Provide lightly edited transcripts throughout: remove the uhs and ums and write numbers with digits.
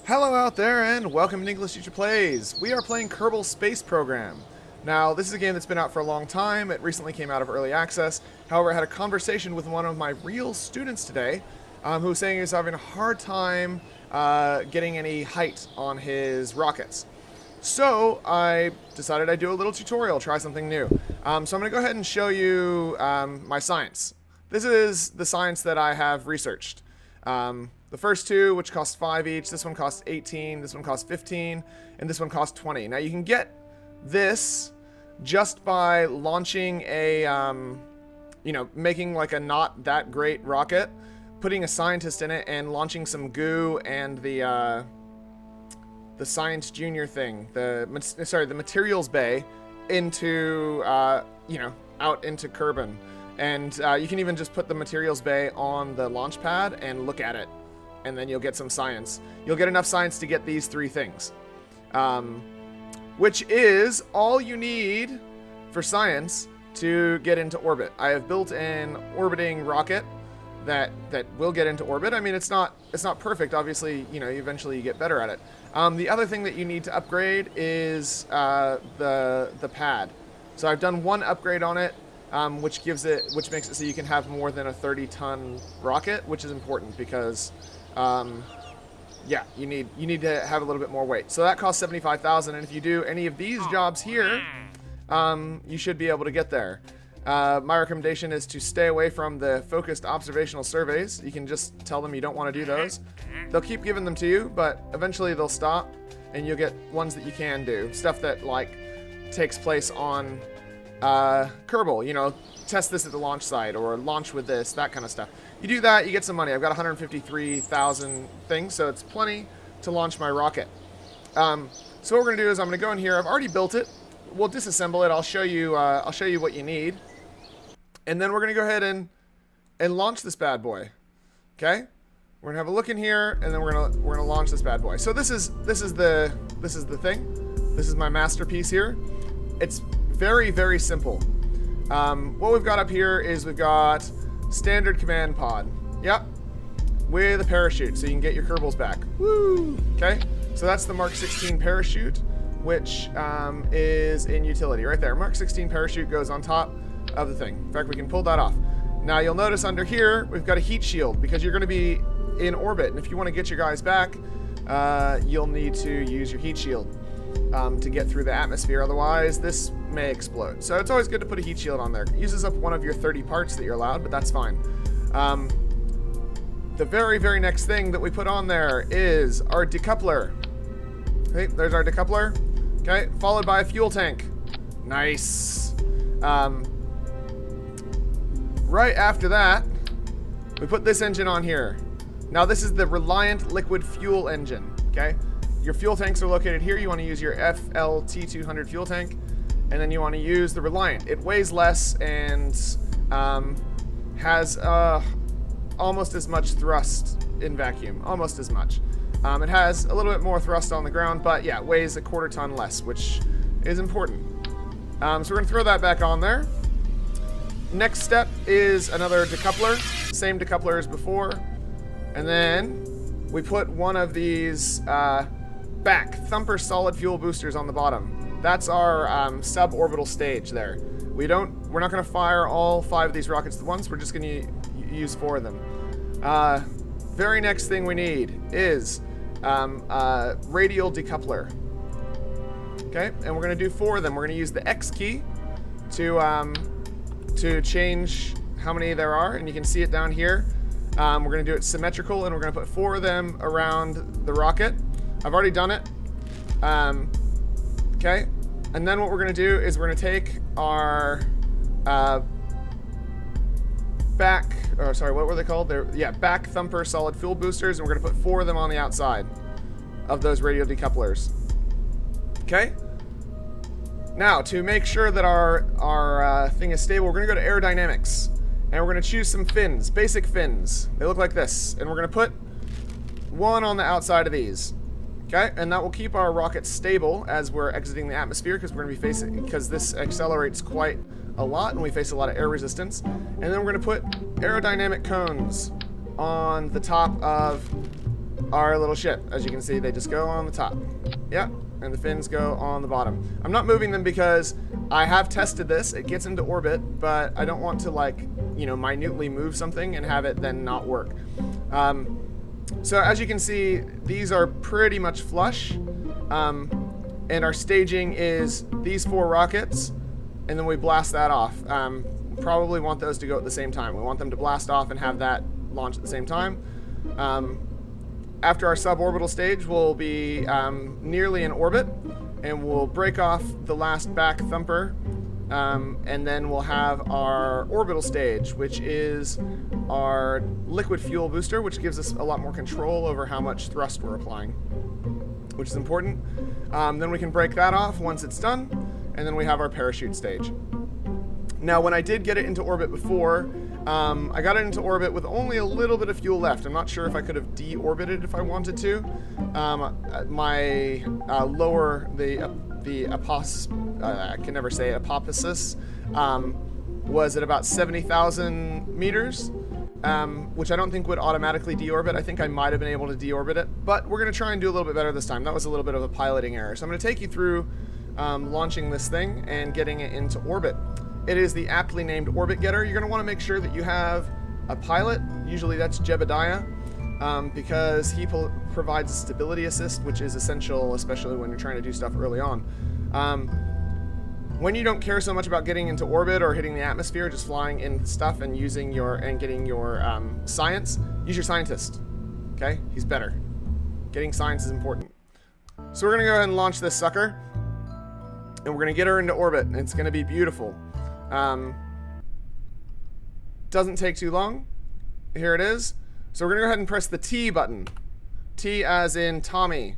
Hello out there and welcome to English Teacher Plays. We are playing Kerbal Space Program. Now, this is a game that's been out for a long time. It recently came out of early access. However, I had a conversation with one of my real students today who was saying he was having a hard time getting any height on his rockets. So I decided I'd do a little tutorial, try something new. So I'm going to go ahead and show you my science. This is the science that I have researched. The first two, which cost 5 each, this one costs 18, this one costs 15, and this one costs 20. Now you can get this just by launching a, making like a not that great rocket, putting a scientist in it, and launching some goo and the Science Junior thing, the materials bay into, out into Kerbal. And you can even just put the materials bay on the launch pad and look at it. And then you'll get some science. You'll get enough science to get these three things. Which is all you need for science to get into orbit. I have built an orbiting rocket that will get into orbit. I mean, it's not perfect. Obviously, eventually you get better at it. The other thing that you need to upgrade is the pad. So I've done one upgrade on it, which makes it so you can have more than a 30-ton rocket, which is important because, you need to have a little bit more weight. So that costs 75,000, and if you do any of these jobs here, you should be able to get there. My recommendation is to stay away from the focused observational surveys. You can just tell them you don't want to do those. They'll keep giving them to you, but eventually they'll stop, and you'll get ones that you can do. Stuff that, takes place on Kerbal, test this at the launch site or launch with this, that kind of stuff. You do that, you get some money. I've got 153,000 things, so it's plenty to launch my rocket. So what we're gonna do is I'm gonna go in here. I've already built it. We'll disassemble it. I'll show you what you need, and then we're gonna go ahead and launch this bad boy. Okay, we're gonna have a look in here, and then we're gonna launch this bad boy. So this is the thing. This is my masterpiece here. It's very, very simple. What we've got up here is we've got standard command pod. Yep. With a parachute, so you can get your Kerbals back. Woo! Okay. So that's the Mark 16 parachute, which is in utility right there. Mark 16 parachute goes on top of the thing. In fact, we can pull that off. Now you'll notice under here we've got a heat shield because you're going to be in orbit, and if you want to get your guys back, you'll need to use your heat shield to get through the atmosphere. Otherwise, this may explode. So it's always good to put a heat shield on there. It uses up one of your 30 parts that you're allowed, but that's fine. The very, very next thing that we put on there is our decoupler. Okay, there's our decoupler. Okay, followed by a fuel tank. Nice. Right after that, we put this engine on here. Now this is the Reliant liquid fuel engine. Okay, your fuel tanks are located here. You want to use your FLT200 fuel tank, and then you want to use the Reliant. It weighs less and has almost as much thrust in vacuum, almost as much. It has a little bit more thrust on the ground, but yeah, it weighs a quarter ton less, which is important. So we're going to throw that back on there. Next step is another decoupler, same decoupler as before, and then we put one of these back thumper solid fuel boosters on the bottom. That's our suborbital stage there. We're not going to fire all 5 of these rockets at once. We're just going to use 4 of them. Very next thing we need is radial decoupler. Okay, and we're going to do 4 of them. We're going to use the X key to change how many there are, and you can see it down here. We're going to do it symmetrical, and we're going to put 4 of them around the rocket. I've already done it. Okay, and then what we're going to do is we're going to take our what were they called? Back thumper solid fuel boosters, and we're going to put 4 of them on the outside of those radial decouplers. Okay. Now, to make sure that our thing is stable, we're going to go to aerodynamics, and we're going to choose some fins, basic fins. They look like this, and we're going to put 1 on the outside of these. Okay, and that will keep our rocket stable as we're exiting the atmosphere, because this accelerates quite a lot, and we face a lot of air resistance. And then we're going to put aerodynamic cones on the top of our little ship. As you can see, they just go on the top. Yep, and the fins go on the bottom. I'm not moving them because I have tested this. It gets into orbit, but I don't want to, like, you know, minutely move something and have it then not work. So as you can see, these are pretty much flush. And our staging is these 4 rockets, and then we blast that off. Probably want those to go at the same time. We want them to blast off and have that launch at the same time. After our suborbital stage, we'll be nearly in orbit, and we'll break off the last back thumper, and then we'll have our orbital stage, which is our liquid fuel booster, which gives us a lot more control over how much thrust we're applying, which is important. Then we can break that off once it's done, and then we have our parachute stage. Now, when I did get it into orbit before, I got it into orbit with only a little bit of fuel left. I'm not sure if I could have deorbited if I wanted to. My lower, I can never say it, apophysis, was at about 70,000 meters, which I don't think would automatically deorbit. I think I might have been able to deorbit it, but we're going to try and do a little bit better this time. That was a little bit of a piloting error. So I'm going to take you through launching this thing and getting it into orbit. It is the aptly named Orbit Getter. You're going to want to make sure that you have a pilot. Usually that's Jebediah, because he provides a stability assist, which is essential, especially when you're trying to do stuff early on. When you don't care so much about getting into orbit or hitting the atmosphere, just flying in stuff and using getting your science, use your scientist. Okay? He's better. Getting science is important. So we're going to go ahead and launch this sucker, and we're going to get her into orbit, and it's going to be beautiful. Doesn't take too long. Here it is. So we're going to go ahead and press the T button. T as in Tommy.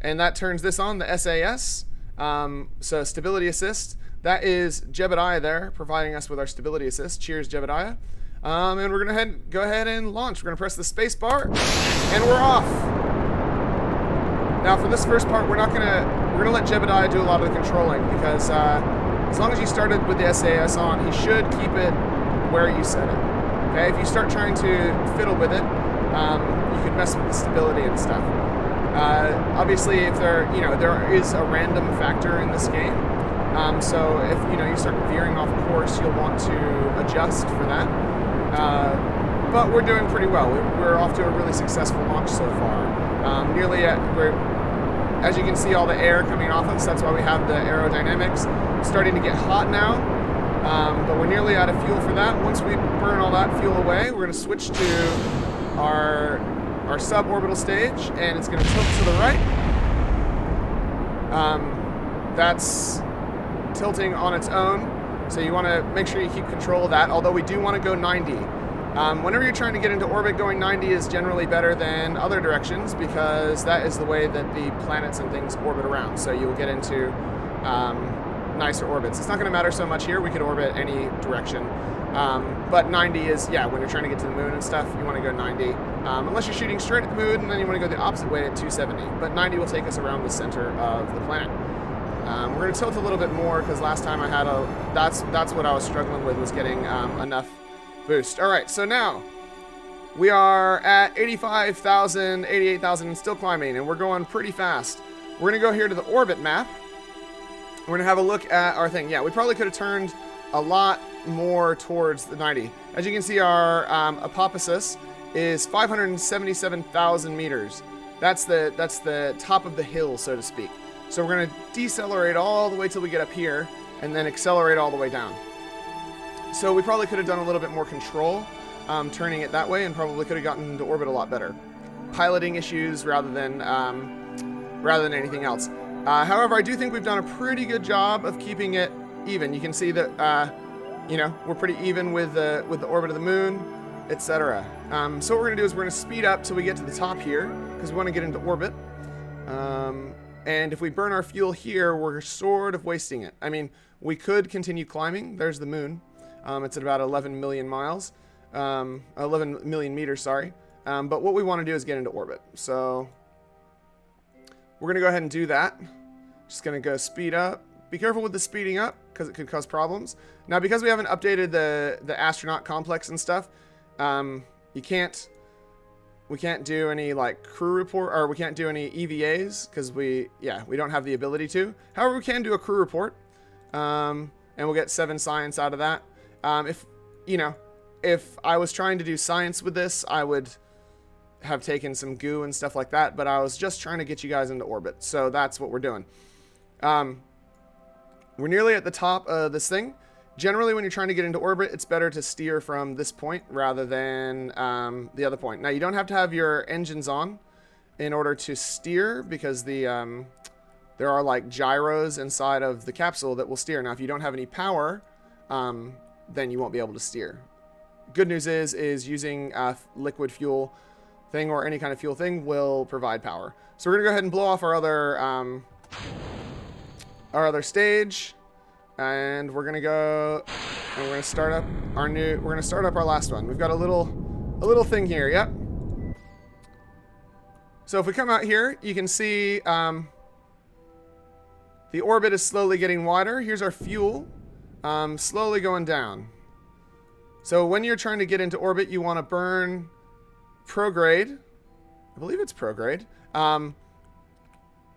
And that turns this on, the SAS. So stability assist. That is Jebediah there, providing us with our stability assist. Cheers, Jebediah. And we're going to go ahead and launch. We're going to press the space bar, and we're off. Now for this first part, we're going to let Jebediah do a lot of the controlling, because as long as you started with the SAS on, he should keep it where you set it. Okay, if you start trying to fiddle with it, you could mess with the stability and stuff. Obviously, if there is a random factor in this game, so if you start veering off course, you'll want to adjust for that. But we're doing pretty well. We're off to a really successful launch so far. As you can see, all the air coming off us. That's why we have the aerodynamics. It's starting to get hot now, but we're nearly out of fuel for that. Once we burn all that fuel away, we're going to switch to our suborbital stage, and it's going to tilt to the right. That's tilting on its own, so you want to make sure you keep control of that, although we do want to go 90. Whenever you're trying to get into orbit, going 90 is generally better than other directions, because that is the way that the planets and things orbit around, so you'll get into nicer orbits. It's not going to matter so much here. We could orbit any direction. But 90 is, when you're trying to get to the moon and stuff, you want to go 90. Unless you're shooting straight at the moon, and then you want to go the opposite way at 270. But 90 will take us around the center of the planet. We're going to tilt a little bit more, because last time I had that's what I was struggling with, was getting enough boost. Alright, so now we are at 85,000, 88,000, and still climbing, and we're going pretty fast. We're going to go here to the orbit map. We're going to have a look at our thing. Yeah, we probably could have turned a lot more towards the 90. As you can see, our apophysis is 577,000 meters. That's the top of the hill, so to speak. So we're going to decelerate all the way till we get up here, and then accelerate all the way down. So we probably could have done a little bit more control, turning it that way, and probably could have gotten into orbit a lot better. Piloting issues rather than anything else. However, I do think we've done a pretty good job of keeping it even. You can see that we're pretty even with the orbit of the moon, etc. So what we're going to do is we're going to speed up till we get to the top here, because we want to get into orbit. And if we burn our fuel here, we're sort of wasting it. I mean, we could continue climbing. There's the moon. It's at about 11 million miles. 11 million meters, sorry. But what we want to do is get into orbit. So we're going to go ahead and do that. Just going to go speed up. Be careful with the speeding up, because it could cause problems. Now, because we haven't updated the astronaut complex and stuff, you can't we can't do any like crew report, or we can't do any EVAs because we don't have the ability to. However, we can do a crew report, and we'll get 7 science out of that. If I was trying to do science with this, I would have taken some goo and stuff like that, but I was just trying to get you guys into orbit, so that's what we're doing. We're nearly at the top of this thing. Generally, when you're trying to get into orbit, it's better to steer from this point rather than the other point. Now, you don't have to have your engines on in order to steer, because there are like gyros inside of the capsule that will steer. Now, if you don't have any power, then you won't be able to steer. Good news is using a liquid fuel thing or any kind of fuel thing will provide power. So we're gonna go ahead and blow off our other stage, and we're gonna go and we're gonna start up our last one. We've got a little thing here. Yep. So if we come out here, you can see the orbit is slowly getting wider. Here's our fuel, slowly going down. So when you're trying to get into orbit, you want to burn prograde. I believe it's prograde.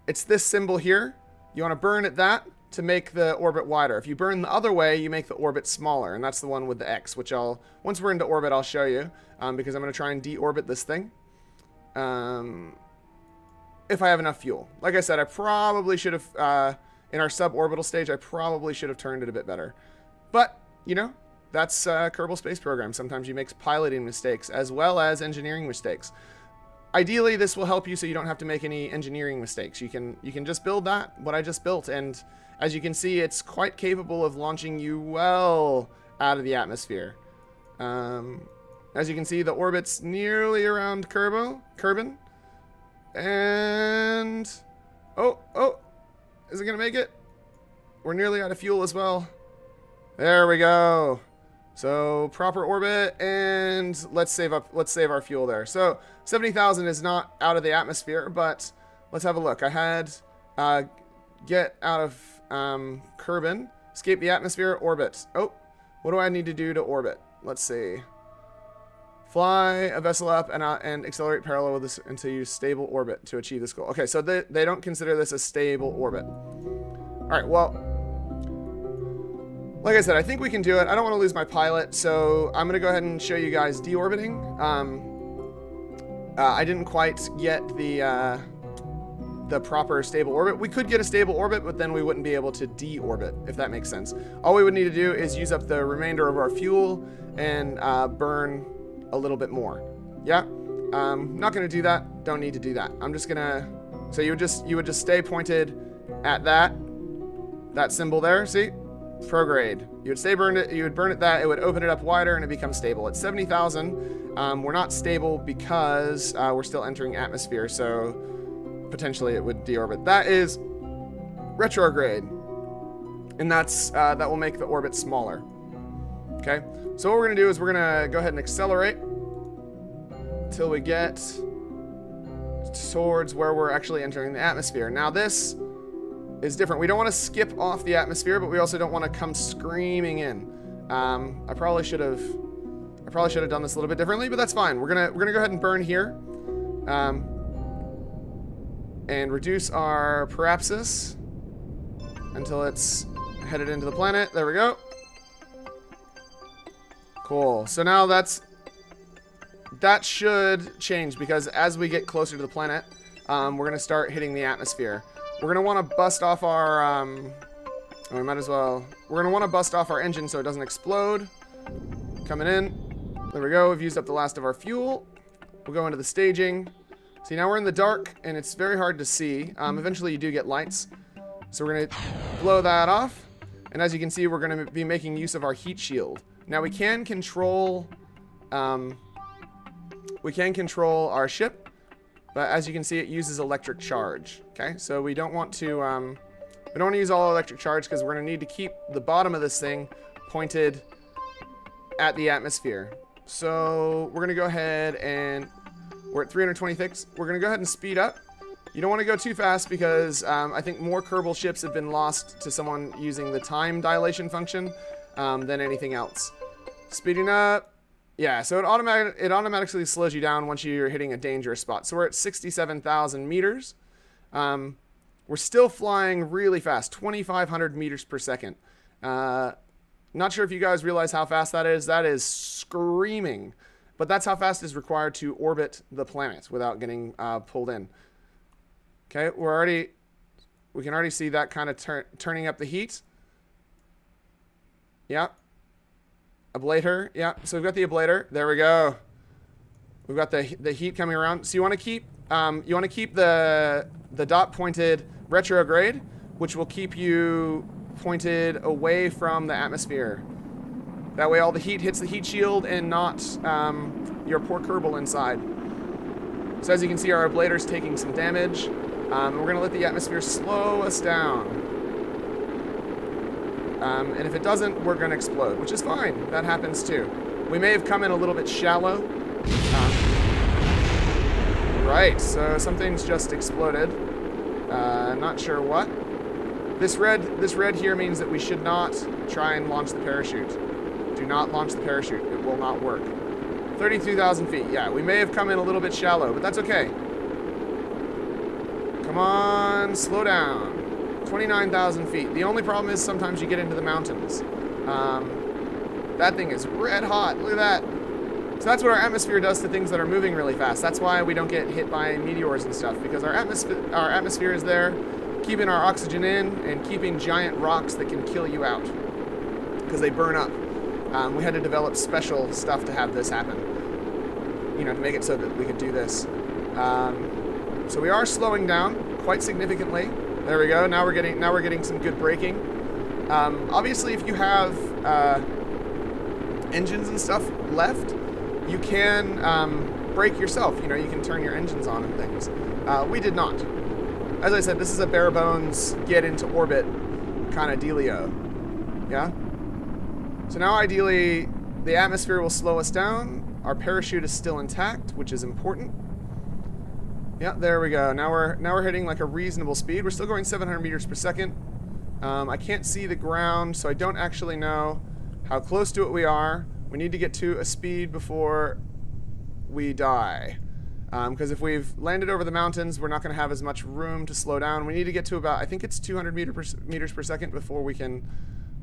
It's this symbol here. You want to burn at that to make the orbit wider. If you burn the other way, you make the orbit smaller, and that's the one with the X, which once we're into orbit, I'll show you, because I'm going to try and deorbit this thing. If I have enough fuel. Like I said, I probably should have, in our suborbital stage, I probably should have turned it a bit better. But, that's Kerbal Space Program. Sometimes you make piloting mistakes as well as engineering mistakes. Ideally, this will help you so you don't have to make any engineering mistakes. You can just build what I just built, and as you can see, it's quite capable of launching you well out of the atmosphere. As you can see, the orbit's nearly around Kerbin. And oh, is it gonna make it? We're nearly out of fuel as well. There we go. So proper orbit, and let's save our fuel there. So 70,000 is not out of the atmosphere, but let's have a look. I had get out of Kerbin, escape the atmosphere, orbit. Oh, what do I need to do to orbit? Let's see. Fly a vessel up and accelerate parallel with this until you stable orbit to achieve this goal. Okay, so they don't consider this a stable orbit. All right, well, like I said, I think we can do it. I don't want to lose my pilot, so I'm going to go ahead and show you guys deorbiting. I didn't quite get the proper stable orbit. We could get a stable orbit, but then we wouldn't be able to deorbit, if that makes sense. All we would need to do is use up the remainder of our fuel and burn a little bit more. Yeah, not going to do that. Don't need to do that. I'm just going to... So you would just stay pointed at that symbol there, see? Prograde. You would burn it that, it would open it up wider, and it becomes stable. At 70,000, we're not stable because we're still entering atmosphere, so potentially it would deorbit. That is retrograde, and that will make the orbit smaller. Okay, so what we're gonna do is we're gonna go ahead and accelerate till we get towards where we're actually entering the atmosphere. Now this is different. We don't want to skip off the atmosphere, but we also don't want to come screaming in. I probably should have done this a little bit differently, but that's fine. We're gonna go ahead and burn here, and reduce our parapsis until it's headed into the planet. There we go. Cool. So now that should change, because as we get closer to the planet, we're gonna start hitting the atmosphere. We're gonna want to bust off our we might as well. We're gonna want to bust off our engine so it doesn't explode. Coming in. There we go. We've used up the last of our fuel. We'll go into the staging. See, now we're in the dark and it's very hard to see. Eventually you do get lights. So we're gonna blow that off. And as you can see, we're gonna be making use of our heat shield. Now we can control our ship. But as you can see, it uses electric charge. Okay, so we don't want to use all electric charge, because we're going to need to keep the bottom of this thing pointed at the atmosphere. So we're going to go ahead and we're at 326. We're going to go ahead and speed up. You don't want to go too fast, because I think more Kerbal ships have been lost to someone using the time dilation function than anything else. Speeding up. Yeah, so it automatically slows you down once you're hitting a dangerous spot. So we're at 67,000 meters. We're still flying really fast, 2,500 meters per second. Not sure if you guys realize how fast that is. That is screaming. But that's how fast is required to orbit the planet without getting pulled in. Okay, we can already see that kind of turning up the heat. Yeah. Ablator. Yeah, so we've got the ablator. There we go. We've got the heat coming around. So you want to keep the dot pointed retrograde, which will keep you pointed away from the atmosphere. That way all the heat hits the heat shield and not your poor Kerbal inside. So as you can see, our ablator's taking some damage. We're going to let the atmosphere slow us down. And if it doesn't, we're going to explode, which is fine. That happens too. We may have come in a little bit shallow. Right, so something's just exploded. Not sure what. This red here means that we should not try and launch the parachute. Do not launch the parachute. It will not work. 32,000 feet. Yeah, we may have come in a little bit shallow, but that's okay. Come on, slow down. 29,000 feet. The only problem is sometimes you get into the mountains. That thing is red hot. Look at that. So that's what our atmosphere does to things that are moving really fast. That's why we don't get hit by meteors and stuff, because our atmosphere is there, keeping our oxygen in and keeping giant rocks that can kill you out because they burn up. We had to develop special stuff to have this happen, you know, to make it so that we could do this. So we are slowing down quite significantly. There we go. Now we're getting some good braking. Obviously, if you have engines and stuff left, you can brake yourself. You know, you can turn your engines on and things. We did not. As I said, this is a bare bones get into orbit kind of dealio. Yeah. So now, ideally, the atmosphere will slow us down. Our parachute is still intact, which is important. Yeah, there we go. Now we're hitting like a reasonable speed. We're still going 700 meters per second. I can't see the ground, so I don't actually know how close to it we are. We need to get to a speed before we die. Because if we've landed over the mountains, we're not going to have as much room to slow down. We need to get to about, I think it's 200 meters per second before we can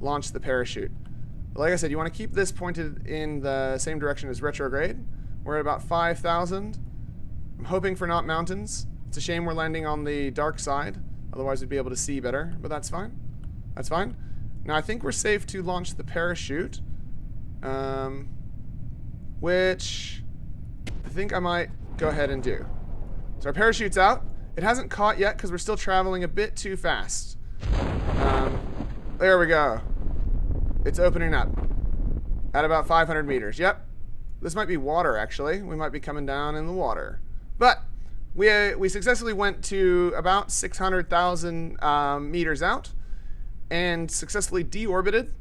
launch the parachute. But like I said, you want to keep this pointed in the same direction as retrograde. We're at about 5,000. I'm hoping for not mountains. It's a shame we're landing on the dark side. Otherwise, we'd be able to see better, but that's fine. That's fine. Now, I think we're safe to launch the parachute, which I think I might go ahead and do. So our parachute's out. It hasn't caught yet because we're still traveling a bit too fast. There we go. It's opening up at about 500 meters. Yep. This might be water, actually. We might be coming down in the water. But we successfully went to about 600,000 meters out and successfully deorbited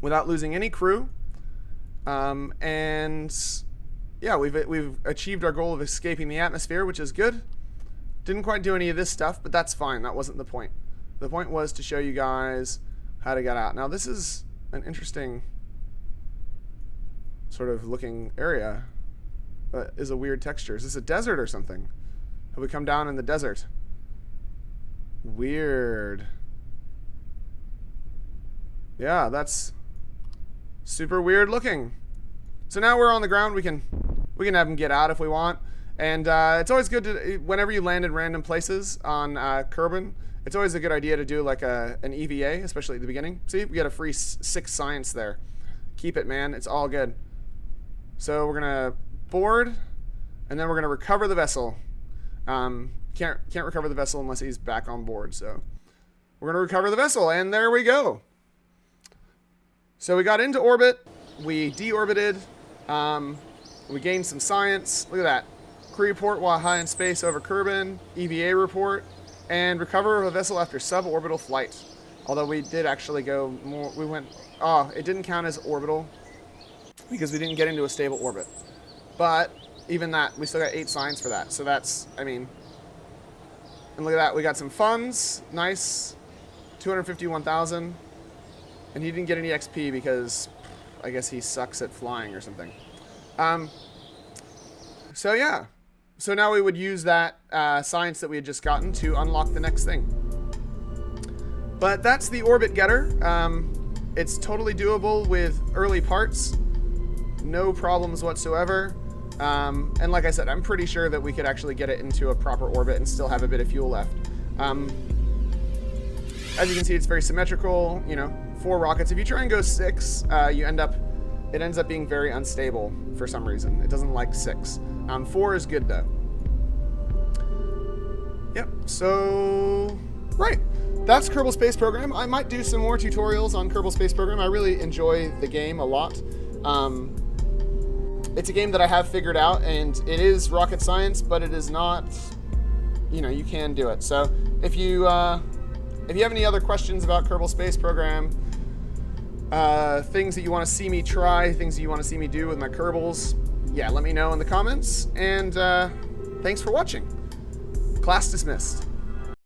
without losing any crew. And yeah, we've achieved our goal of escaping the atmosphere, which is good. Didn't quite do any of this stuff, but that's fine. That wasn't the point. The point was to show you guys how to get out. Now, this is an interesting sort of looking area. Is a weird texture. Is this a desert or something? Have we come down in the desert? Weird. Yeah, that's super weird looking. So now we're on the ground. We can have them get out if we want. And it's always good to, whenever you land in random places on Kerbal, it's always a good idea to do like an EVA, especially at the beginning. See, we get a free 6 science there. Keep it, man. It's all good. So we're gonna board, and then we're gonna recover the vessel. Can't recover the vessel unless he's back on board. So we're gonna recover the vessel, and there we go. So we got into orbit. We deorbited. We gained some science. Look at that. Crew report while high in space over Kerbal. EVA report. And recover of a vessel after suborbital flight. Although we did actually go more. We went. Oh, it didn't count as orbital because we didn't get into a stable orbit. But even that, we still got 8 signs for that. So that's, I mean. And look at that. We got some funds. Nice. 251,000. And he didn't get any XP because I guess he sucks at flying or something. So yeah. So now we would use that science that we had just gotten to unlock the next thing. But that's the orbit getter. It's totally doable with early parts. No problems whatsoever. And like I said, I'm pretty sure that we could actually get it into a proper orbit and still have a bit of fuel left. As you can see, it's very symmetrical, 4 rockets. If you try and go 6, it ends up being very unstable for some reason. It doesn't like 6. 4 is good though. Yep, so, right. That's Kerbal Space Program. I might do some more tutorials on Kerbal Space Program. I really enjoy the game a lot. It's a game that I have figured out, and it is rocket science, but it is not, you can do it. So if you have any other questions about Kerbal Space Program, things that you want to see me try, things that you want to see me do with my Kerbals, yeah, let me know in the comments. And thanks for watching. Class dismissed.